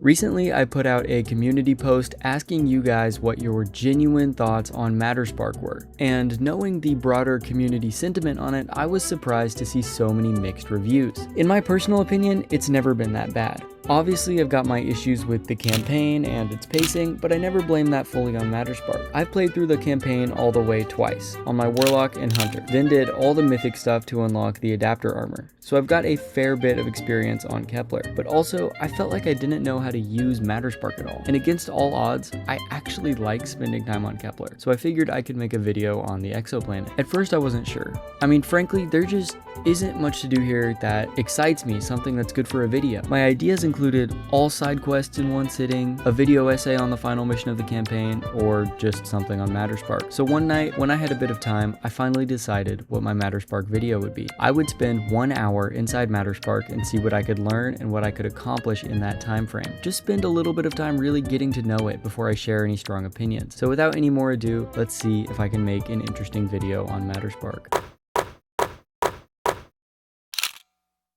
Recently, I put out a community post asking you guys what your genuine thoughts on Matterspark were, and knowing the broader community sentiment on it, I was surprised to see so many mixed reviews. In my personal opinion, it's never been that bad. Obviously, I've got my issues with the campaign and its pacing, but I never blame that fully on Matterspark. I've played through the campaign all the way twice, on my Warlock and Hunter, then did all the Mythic stuff to unlock the adapter armor, so I've got a fair bit of experience on Kepler, but also I felt like I didn't know how to use Matterspark at all, and against all odds, I actually like spending time on Kepler, so I figured I could make a video on the exoplanet. At first I wasn't sure. I mean, frankly, there just isn't much to do here that excites me, something that's good for a video. My ideas included all side quests in one sitting, a video essay on the final mission of the campaign, or just something on Matterspark. So one night, when I had a bit of time, I finally decided what my Matterspark video would be. I would spend 1 hour inside Matterspark and see what I could learn and what I could accomplish in that time frame. Just spend a little bit of time really getting to know it before I share any strong opinions. So without any more ado, let's see if I can make an interesting video on Matterspark.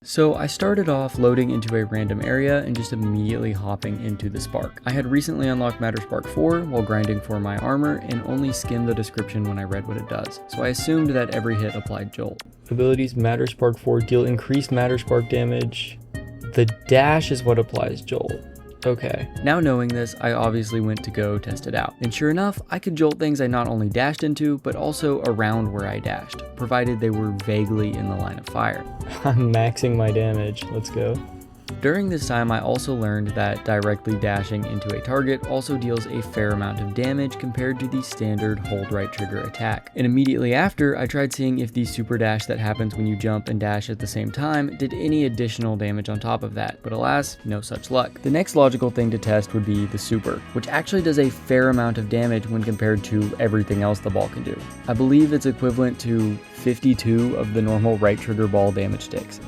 So I started off loading into a random area and just immediately hopping into the Spark. I had recently unlocked Matterspark 4 while grinding for my armor and only skimmed the description when I read what it does, so I assumed that every hit applied Jolt. Abilities: Matterspark 4 deal increased Matterspark damage. The dash is what applies Jolt. Okay, now knowing this, I obviously went to go test it out. And sure enough, I could jolt things I not only dashed into, but also around where I dashed, provided they were vaguely in the line of fire. I'm maxing my damage, let's go. During this time, I also learned that directly dashing into a target also deals a fair amount of damage compared to the standard hold right trigger attack. And immediately after, I tried seeing if the super dash that happens when you jump and dash at the same time did any additional damage on top of that, but alas, no such luck. The next logical thing to test would be the super, which actually does a fair amount of damage when compared to everything else the ball can do. I believe it's equivalent to 52 of the normal right trigger ball damage sticks.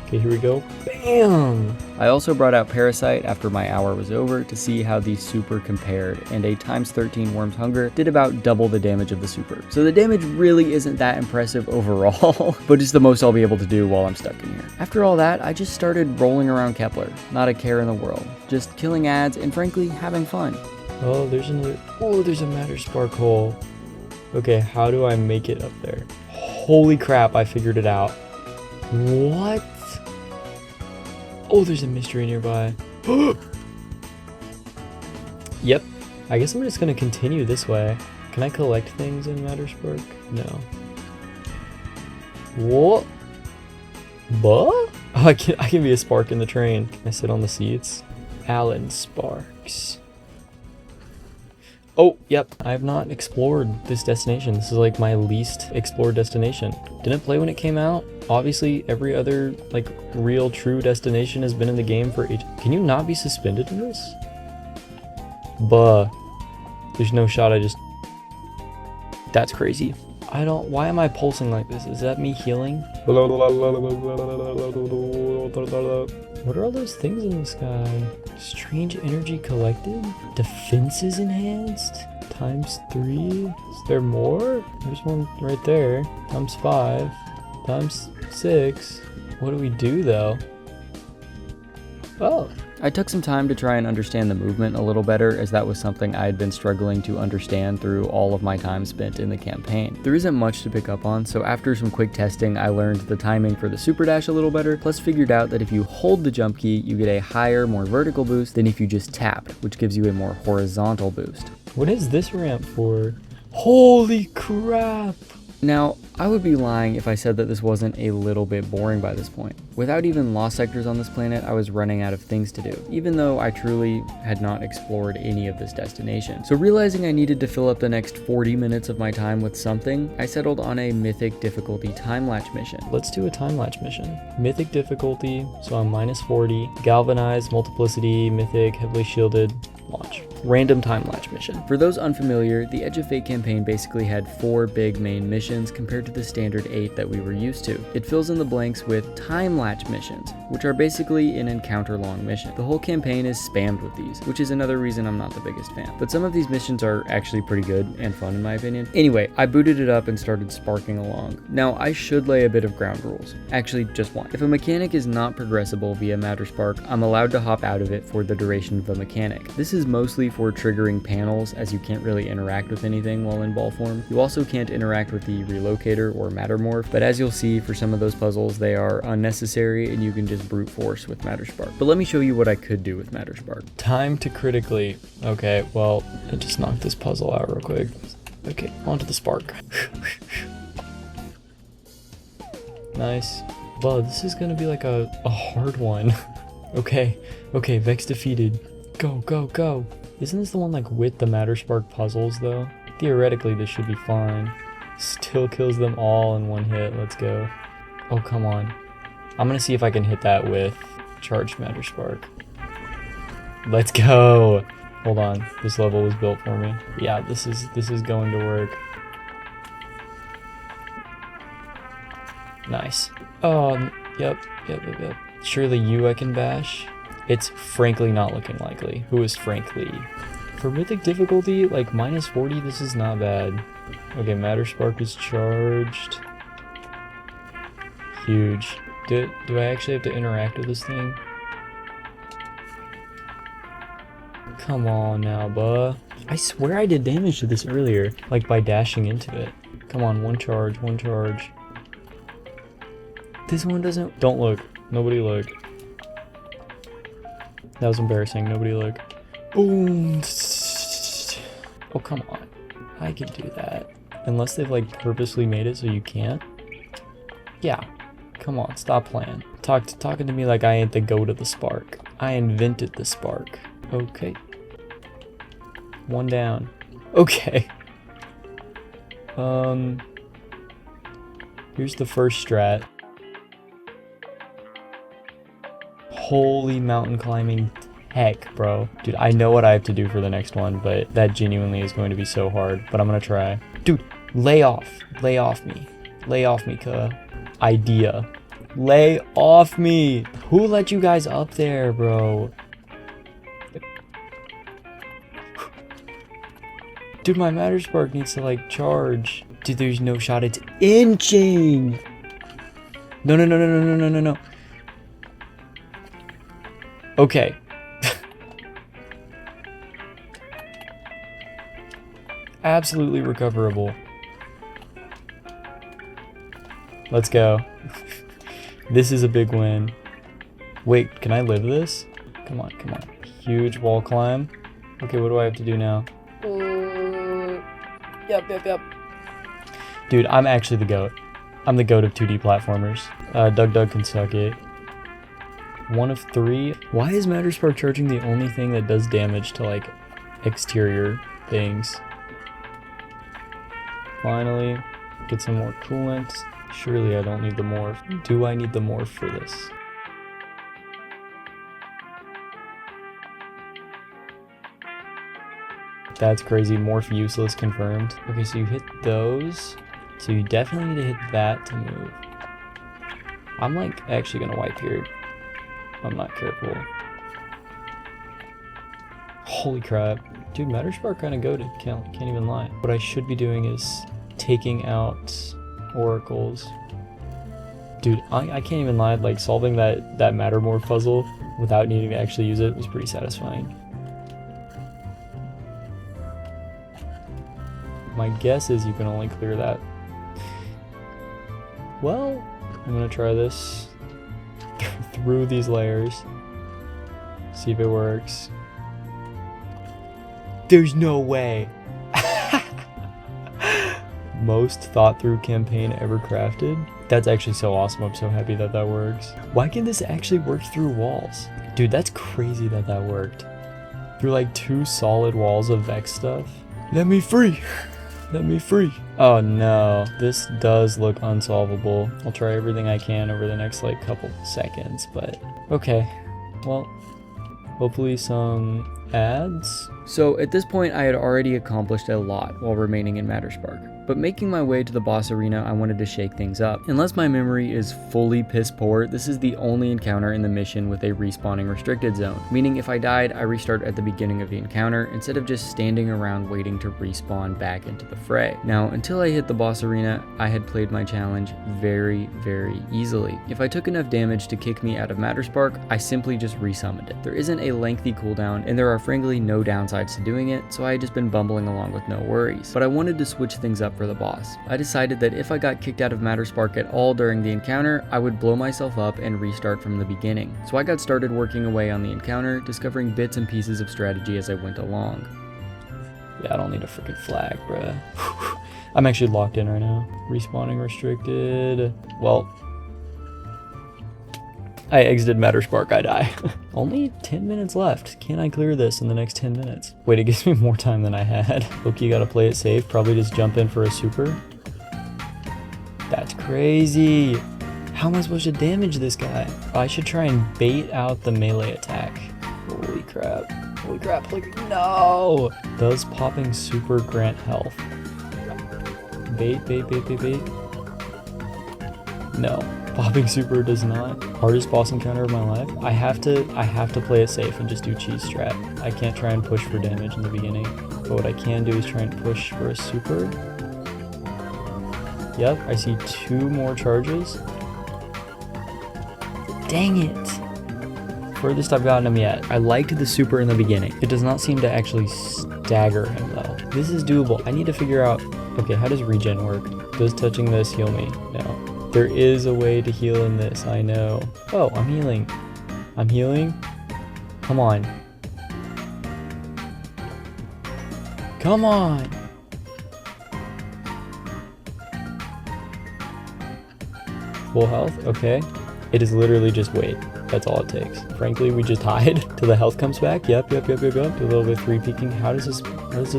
Okay, here we go. Bam! I also brought out Parasite after my hour was over to see how the super compared, and a ×13 Worm's Hunger did about double the damage of the super. So the damage really isn't that impressive overall, but it's the most I'll be able to do while I'm stuck in here. After all that, I just started rolling around Kepler, not a care in the world, just killing ads and frankly having fun. Oh, there's another. Oh, there's a Matterspark hole. Okay, how do I make it up there? Holy crap, I figured it out. What? Oh, there's a mystery nearby. Yep. I guess I'm just gonna continue this way. Can I collect things in Matterspark? No. What? Buh? Oh, I can be a spark in the train. Can I sit on the seats? Alan Sparks. Oh, yep. I have not explored this destination. This is like my least explored destination. Didn't play when it came out. Obviously, every other, like, real true destination has been in the game for ages. Can you not be suspended in this? Buh. There's no shot, That's crazy. Why am I pulsing like this? Is that me healing? What are all those things in the sky? Strange energy collected? Defenses enhanced? ×3? Is there more? There's one right there. ×5. ×6. What do we do though? Oh. I took some time to try and understand the movement a little better, as that was something I had been struggling to understand through all of my time spent in the campaign. There isn't much to pick up on, so after some quick testing, I learned the timing for the super dash a little better, plus figured out that if you hold the jump key, you get a higher, more vertical boost than if you just tapped, which gives you a more horizontal boost. What is this ramp for? Holy crap! Now, I would be lying if I said that this wasn't a little bit boring by this point. Without even lost sectors on this planet, I was running out of things to do, even though I truly had not explored any of this destination. So realizing I needed to fill up the next 40 minutes of my time with something, I settled on a Mythic difficulty time latch mission. Let's do a time latch mission. Mythic difficulty, so I'm -40. Galvanized, Multiplicity, Mythic, Heavily Shielded, launch. Random time lapse mission. For those unfamiliar, the Edge of Fate campaign basically had 4 big main missions compared to the standard 8 that we were used to. It fills in the blanks with time lapse missions, which are basically an encounter long mission. The whole campaign is spammed with these, which is another reason I'm not the biggest fan. But some of these missions are actually pretty good and fun in my opinion. Anyway, I booted it up and started sparking along. Now I should lay a bit of ground rules. Actually, just one. If a mechanic is not progressible via Matterspark, I'm allowed to hop out of it for the duration of the mechanic. This is mostly for triggering panels, as you can't really interact with anything while in ball form. You also can't interact with the relocator or Mattermorph, but as you'll see, for some of those puzzles they are unnecessary and you can just brute force with Matterspark. But let me show you what I could do with Matterspark. Time to critically. Okay, well, I just knocked this puzzle out real quick. Okay, onto the spark. Nice. Well, this is gonna be like a hard one. Okay, Vex defeated. Go, go, go. Isn't this the one like with the Matterspark puzzles though? Theoretically, this should be fine. Still kills them all in one hit. Let's go. Oh, come on. I'm gonna see if I can hit that with charged Matterspark. Let's go. Hold on. This level was built for me. Yeah, this is going to work. Nice. Oh, yep. Surely you I can bash. It's frankly not looking likely. Who is frankly? For Mythic difficulty, like -40, this is not bad. Okay, Matterspark is charged. Huge. Do I actually have to interact with this thing? Come on now, buh. I swear I did damage to this earlier, like by dashing into it. Come on, one charge. This one doesn't... Don't look. Nobody look. That was embarrassing. Nobody look. Boom. Oh, come on. I can do that. Unless they've like purposely made it so you can't. Yeah. Come on, stop playing. Talking to me like I ain't the goat of the spark. I invented the spark. Okay. One down. Okay. Here's the first strat. Holy mountain climbing heck, bro. Dude, I know what I have to do for the next one, but that genuinely is going to be so hard. But I'm gonna try. Dude, lay off me. Lay off me, cuh. Idea. Lay off me. Who let you guys up there, bro? Dude, my Matterspark needs to like charge. Dude, there's no shot it's inching. No. Okay. Absolutely recoverable. Let's go. This is a big win. Wait, can I live this? Come on. Huge wall climb. Okay, what do I have to do now? Yep. Dude, I'm actually the GOAT. I'm the GOAT of 2D platformers. Doug can suck it. 1 of 3. Why is Matterspark charging the only thing that does damage to like exterior things? Finally, get some more coolant. Surely I don't need the morph. Do I need the morph for this? That's crazy. Morph useless confirmed. Okay, so you hit those. So you definitely need to hit that to move. I'm like actually gonna wipe here. I'm not careful. Holy crap. Dude, Matterspark kind of goated. Can't even lie. What I should be doing is taking out oracles. Dude, I can't even lie. Like solving that Mattermorph puzzle without needing to actually use it was pretty satisfying. My guess is you can only clear that. Well, I'm gonna try this through these layers. See if it works. There's no way. Most thought through campaign ever crafted. That's actually so awesome. I'm so happy that works. Why can this actually work through walls? Dude, that's crazy that worked. Through like 2 solid walls of Vex stuff. Let me free. Let me free. Oh no, this does look unsolvable. I'll try everything I can over the next like couple seconds, but okay. Well, Hopefully some ads. So at this point I had already accomplished a lot while remaining in Matterspark, but making my way to the boss arena I wanted to shake things up. Unless my memory is fully piss poor, this is the only encounter in the mission with a respawning restricted zone, meaning if I died I restart at the beginning of the encounter instead of just standing around waiting to respawn back into the fray. Now until I hit the boss arena I had played my challenge very easily. If I took enough damage to kick me out of Matterspark, I simply just resummoned it. There isn't a lengthy cooldown and there are frankly no downsides to doing it, so I had just been bumbling along with no worries. But I wanted to switch things up for the boss. I decided that if I got kicked out of Matterspark at all during the encounter, I would blow myself up and restart from the beginning. So I got started working away on the encounter, discovering bits and pieces of strategy as I went along. Yeah, I don't need a freaking flag, bruh. I'm actually locked in right now. Respawning restricted. Well, I exited Matterspark, I die. Only 10 minutes left. Can I clear this in the next 10 minutes? Wait, it gives me more time than I had. Look, you gotta play it safe. Probably just jump in for a super. That's crazy. How am I supposed to damage this guy? I should try and bait out the melee attack. Holy crap. Holy crap. Holy no! Does popping super grant health? Bait. No. Popping super does not. Hardest boss encounter of my life. I have to play it safe and just do cheese strat. I can't try and push for damage in the beginning. But what I can do is try and push for a super. Yep, I see 2 more charges. Dang it. Furthest I've gotten him yet. I liked the super in the beginning. It does not seem to actually stagger him though. This is doable. I need to figure out, okay, how does regen work? Does touching this heal me? No. There is a way to heal in this, I know. Oh, I'm healing. I'm healing? Come on. Come on! Full health? Okay. It is literally just wait. That's all it takes. Frankly, we just hide till the health comes back. Yep. Do a little bit of 3 peeking. How does this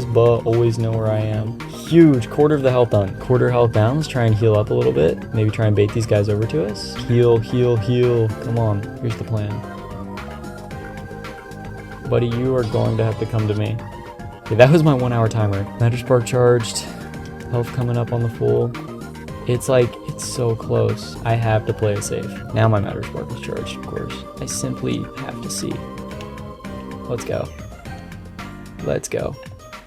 buh always know where I am? Huge. Quarter of the health done. Quarter health down. Let's try and heal up a little bit. Maybe try and bait these guys over to us. Heal. Come on. Here's the plan. Buddy, you are going to have to come to me. Okay, that was my 1 hour timer. Matterspark charged. Health coming up on the full. It's like, it's so close. I have to play it safe. Now my Matterspark is charged, of course. I simply have to see. Let's go. Let's go.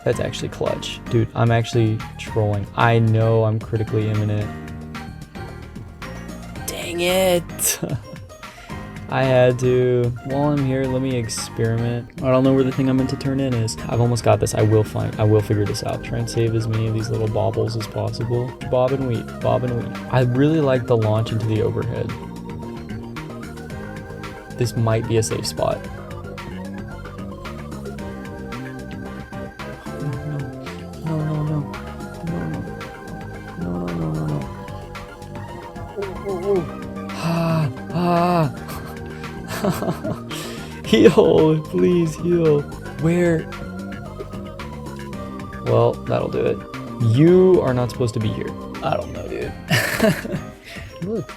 That's actually clutch. Dude, I'm actually trolling. I know I'm critically imminent. Dang it. I had to. While I'm here, let me experiment. I don't know where the thing I'm meant to turn in is. I've almost got this. I will figure this out. Try and save as many of these little baubles as possible. Bob and weed. I really like the launch into the overhead. This might be a safe spot. Heal, please heal. Where? Well, that'll do it. You are not supposed to be here. I don't know, dude.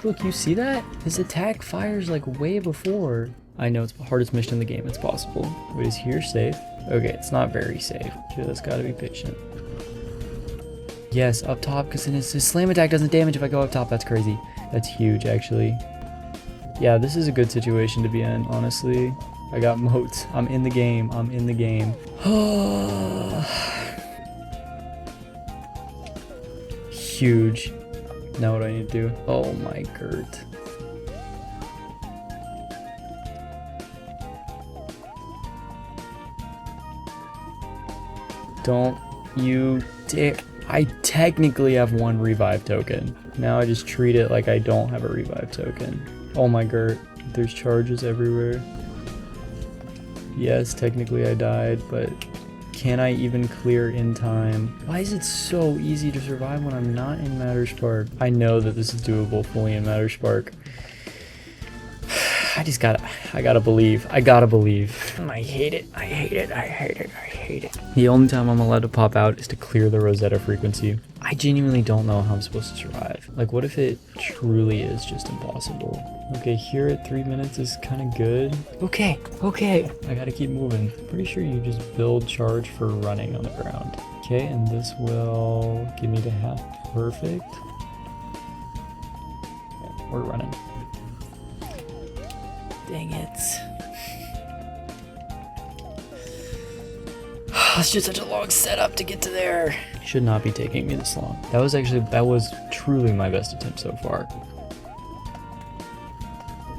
Look, you see that? His attack fires like way before. I know it's the hardest mission in the game. It's possible. Wait, is here safe? Okay, it's not very safe. Just gotta be patient. Yes, up top, because his slam attack doesn't damage if I go up top. That's crazy. That's huge, actually. Yeah, this is a good situation to be in, honestly. I got moats. I'm in the game. Huge. Now what do I need to do? Oh my Gert. Don't you dare. I technically have 1 revive token. Now I just treat it like I don't have a revive token. Oh my Gert. There's charges everywhere. Yes, technically I died, but can I even clear in time? Why is it so easy to survive when I'm not in Matterspark? I know that this is doable fully in Matterspark. I gotta believe. I gotta believe. I hate it. I hate it. I hate it. I hate it. The only time I'm allowed to pop out is to clear the Rosetta frequency. I genuinely don't know how I'm supposed to survive. Like, what if it truly is just impossible? Okay, here at 3 minutes is kind of good. Okay. I gotta keep moving. Pretty sure you just build charge for running on the ground. Okay, and this will give me to half. Perfect. Okay, we're running. Dang it. It's just such a long setup to get to there. Should not be taking me this long. That was truly my best attempt so far.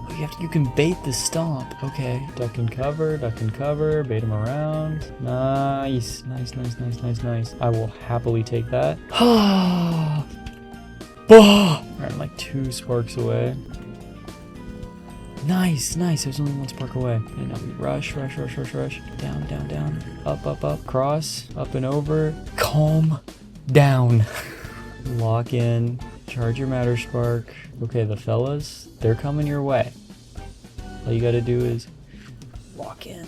Oh, you can bait the stomp. Okay. Duck and cover, bait him around. Nice. I will happily take that. Alright, I'm like 2 sparks away. Nice. There's only 1 spark away. And now we rush. Down. Up. Cross. Up and over. Calm down. Lock in. Charge your Matterspark. Okay, the fellas, they're coming your way. All you gotta do is lock in.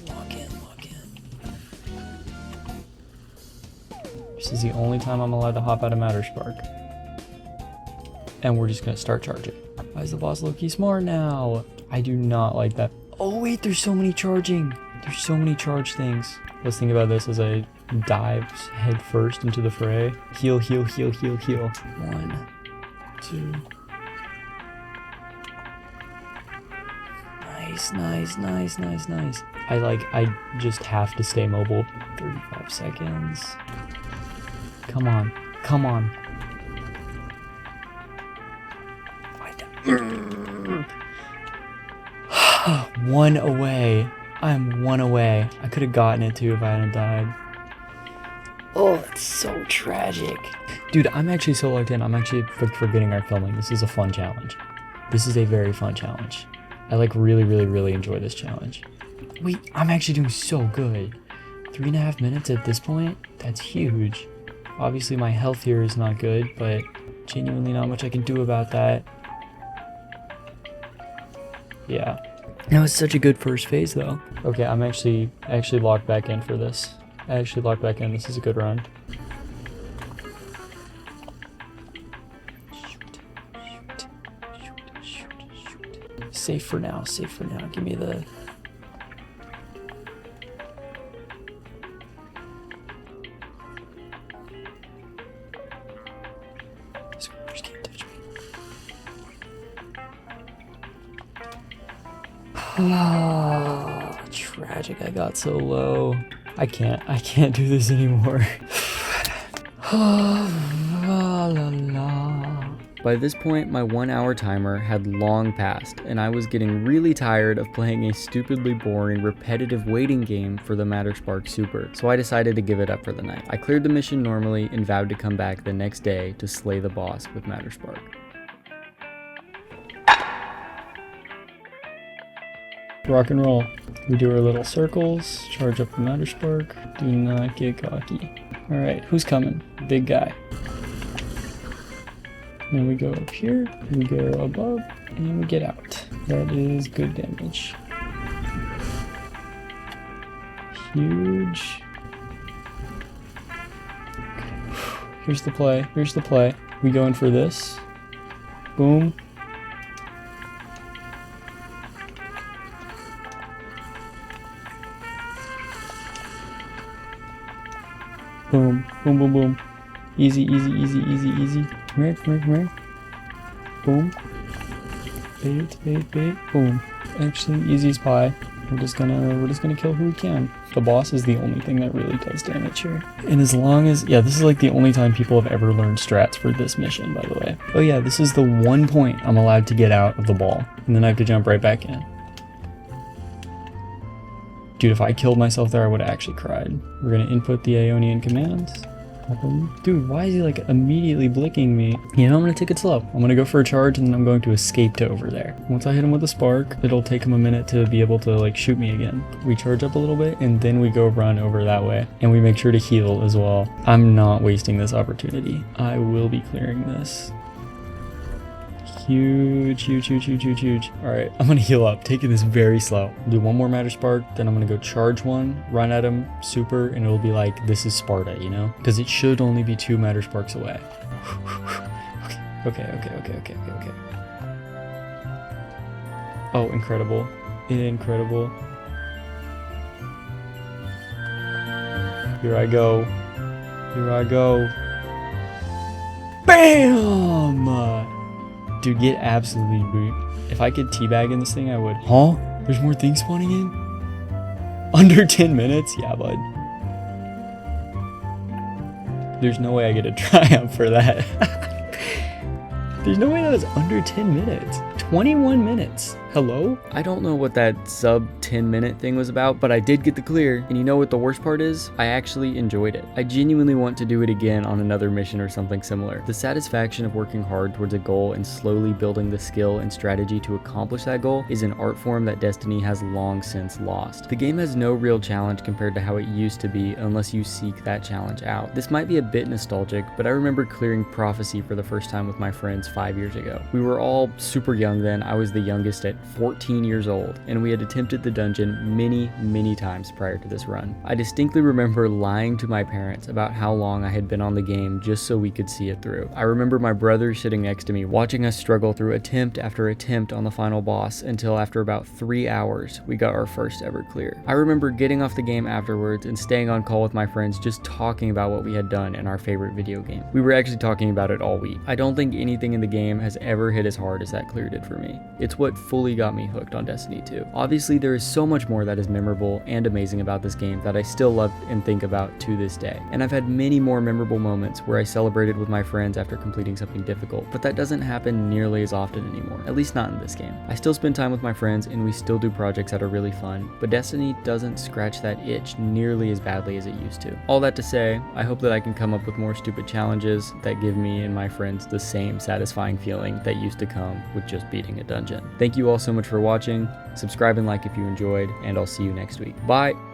This is the only time I'm allowed to hop out of Matterspark. And we're just gonna start charging. Why is the boss low-key smart now? I do not like that. Oh wait, there's so many charging. There's so many charge things. Let's think about this as I dive head first into the fray. Heal. 1, 2. Nice. I just have to stay mobile. 35 seconds. Come on. 1 away. I'm 1 away. I could have gotten it too if I hadn't died. Oh, that's so tragic. Dude, I'm actually so locked in. I'm actually forgetting our filming. This is a fun challenge. This is a very fun challenge. I really enjoy this challenge. Wait, I'm actually doing so good. 3.5 minutes at this point? That's huge. Obviously my health here is not good, but genuinely not much I can do about that. Yeah. That was such a good first phase though. Okay, I actually locked back in for this. This is a good run. Shoot. Safe for now. Give me the... Squares can't touch me. Oh, tragic. I got so low. I can't do this anymore. By this point, my 1 hour timer had long passed, and I was getting really tired of playing a stupidly boring, repetitive waiting game for the Matterspark Super, so I decided to give it up for the night. I cleared the mission normally and vowed to come back the next day to slay the boss with Matterspark. Rock and roll. We do our little circles, charge up the Matterspark, do not get cocky. Alright, who's coming? Big guy. Then we go up here, we go above, and we get out. That is good damage. Huge. Here's the play. We go in for this. Boom. Boom. Easy. Come here. Boom. Bait. Boom. Actually, easy as pie. We're just gonna kill who we can. The boss is the only thing that really does damage here. And as long as, yeah, this is like the only time people have ever learned strats for this mission, by the way. Oh yeah, this is the one point I'm allowed to get out of the ball, and then I have to jump right back in. Dude, if I killed myself there, I would have actually cried. We're gonna input the Aeonian commands. Dude, why is he like immediately blicking me? You know, I'm gonna take it slow. I'm gonna go for a charge and then I'm going to escape to over there. Once I hit him with a spark, it'll take him a minute to be able to like shoot me again. We charge up a little bit and then we go run over that way. And we make sure to heal as well. I'm not wasting this opportunity. I will be clearing this. Huge, huge, huge, huge, huge, huge. All right, I'm gonna heal up, taking this very slow. Do one more Matterspark, then I'm gonna go charge one, run at him, super, and it'll be like, this is Sparta, you know? Because it should only be 2 Mattersparks away. Okay. Oh, incredible. Incredible. Here I go. Here I go. BAM! Dude, get absolutely boot. If I could teabag in this thing, I would. Huh? There's more things spawning in? Under 10 minutes? Yeah, bud. There's no way I get a triumph for that. There's no way that was under 10 minutes. 21 minutes. Hello? I don't know what that sub 10-minute thing was about, but I did get the clear, and you know what the worst part is? I actually enjoyed it. I genuinely want to do it again on another mission or something similar. The satisfaction of working hard towards a goal and slowly building the skill and strategy to accomplish that goal is an art form that Destiny has long since lost. The game has no real challenge compared to how it used to be unless you seek that challenge out. This might be a bit nostalgic, but I remember clearing Prophecy for the first time with my friends 5 years ago. We were all super young then. I was the youngest at 14 years old, and we had attempted the dungeon many times prior to this run. I distinctly remember lying to my parents about how long I had been on the game just so we could see it through. I remember my brother sitting next to me watching us struggle through attempt after attempt on the final boss until after about 3 hours we got our first ever clear. I remember getting off the game afterwards and staying on call with my friends just talking about what we had done in our favorite video game. We were actually talking about it all week. I don't think anything in the game has ever hit as hard as that clear did for me. It's what fully got me hooked on Destiny 2. Obviously, there is so much more that is memorable and amazing about this game that I still love and think about to this day. And I've had many more memorable moments where I celebrated with my friends after completing something difficult, but that doesn't happen nearly as often anymore, at least not in this game. I still spend time with my friends and we still do projects that are really fun, but Destiny doesn't scratch that itch nearly as badly as it used to. All that to say, I hope that I can come up with more stupid challenges that give me and my friends the same satisfying feeling that used to come with just beating a dungeon. Thank you all so much for watching. Subscribe and like if you enjoyed, and I'll see you next week. Bye!